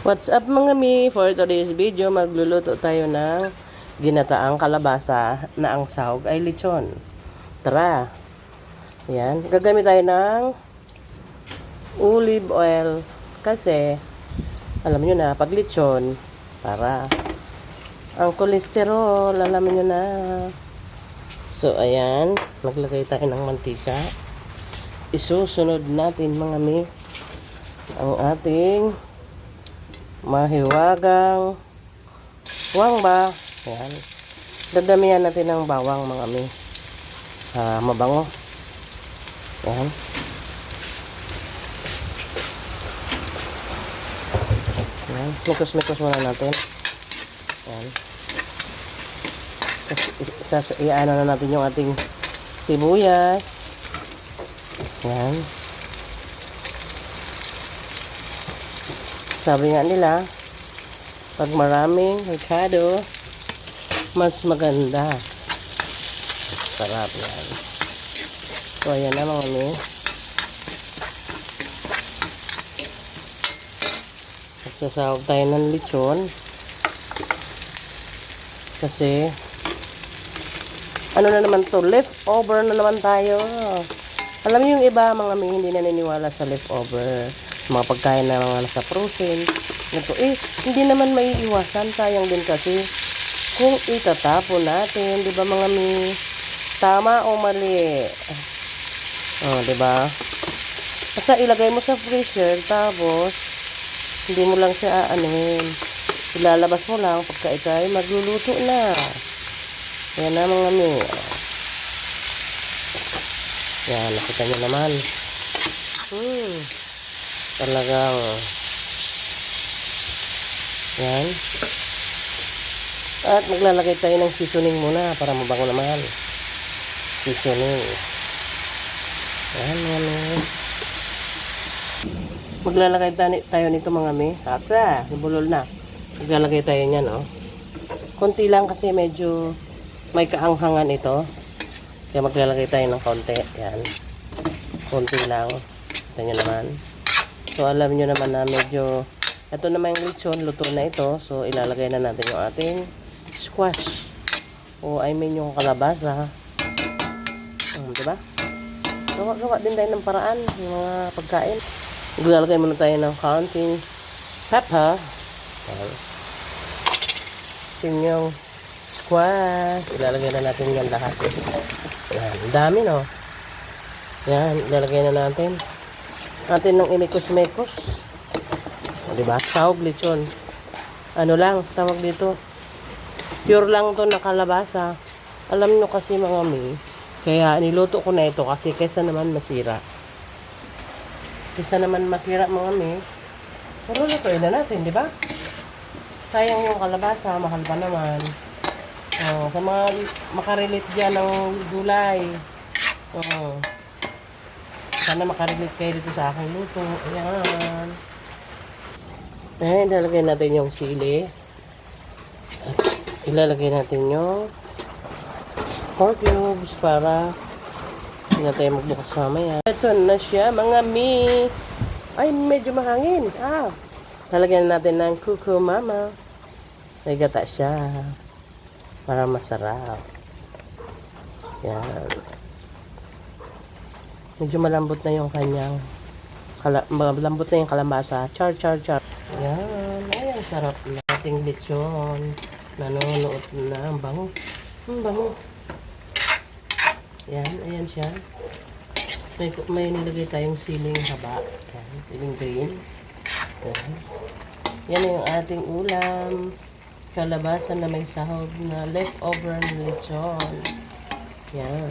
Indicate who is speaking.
Speaker 1: What's up mga mi? For today's video, magluluto tayo ng ginataang kalabasa na ang sahog ay lechon. Tara! Yan. Gagamit tayo ng olive oil kasi alam nyo na, pag lechon, para ang kolesterol, alam nyo na. So, ayan. Maglagay tayo ng mantika. Isusunod natin mga mi ang ating mahiwagang bawang ba. Ayan. Dadamihan natin ng bawang mga mi. Mabango. Ayan. Ayan. Mikos-mikos muna natin. Ayan. Iano na natin yung ating sibuyas. Ayan. Sabi nga nila, pag maraming ricado, mas maganda. Sarap yan. So, ayan na mga mi. At sasahog tayo ng lechon. Kasi, ano na naman to? Leftover na naman tayo. Alam niyo yung iba, mga mi, hindi naniniwala sa leftover. Mga pagkain na mga nasa frozen. Ito, hindi naman maiiwasan. Sayang din kasi kung itatapon natin, di ba mga mi? Tama o mali? Di ba? Basta ilagay mo sa freezer, tapos hindi mo lang siya aanuhin. Ilalabas mo lang pagka ito ay magluluto na. Yan na mga mi. Yan, nakita nyo naman. Talagang yan. At maglalagay tayo ng seasoning muna para mabango naman. Seasoning. Yan, yan. Maglalagay tayo nito mga mi. Atsa, nabulol na. Maglalagay tayo niyan, oh. Konti lang kasi medyo may kaanghangan ito. Kaya maglalagay tayo ng konti. Yan. Konti lang. Ito nyo naman. So, alam nyo naman na medyo, ito naman yung lechon, luto na ito. So, ilalagay na natin yung ating squash. O, I mean yung kalabasa. Diba? Gawa din tayo ng paraan, yung mga pagkain. Ilalagay muna tayo ng counting pepper. Yung squash. Ilalagay na natin yan lahat. Yan, dami no. Yan, ilalagay na natin. Natin ng imikos-mekos. Diba? Sahog lechon. Ano lang, tawag dito. Pure lang to na kalabasa. Alam nyo kasi mga mi, kaya niluto ko na ito kasi kaysa naman masira. Kaysa naman masira mga mi, so lulutuin na natin, diba? Sayang yung kalabasa, mahal pa naman. Sa mga makarelate dyan ng gulay. Sana makarelate kayo dito sa aking luto. Ayan. Ayan, ilalagay natin yung sili. At ilalagay natin yung pork cubes para hindi na tayo magbukas mamaya. Ito na siya, mga mi. Ay, medyo mahangin. Lalagyan natin ng kuku mama. May gata siya. Para masarap. Yan. Medyo malambot na yung kanyang malambot na yung kalabasa. Char. Yan. Ayan, sarap na ating lechon. Nanonood na. Ang bango. Ang bango. Yan. Ayan siya. May nilagay tayong siling haba. Yan. Siling green. Yan. Yan yung ating ulam. Kalabasa na may sahog na leftover na lechon. Yan.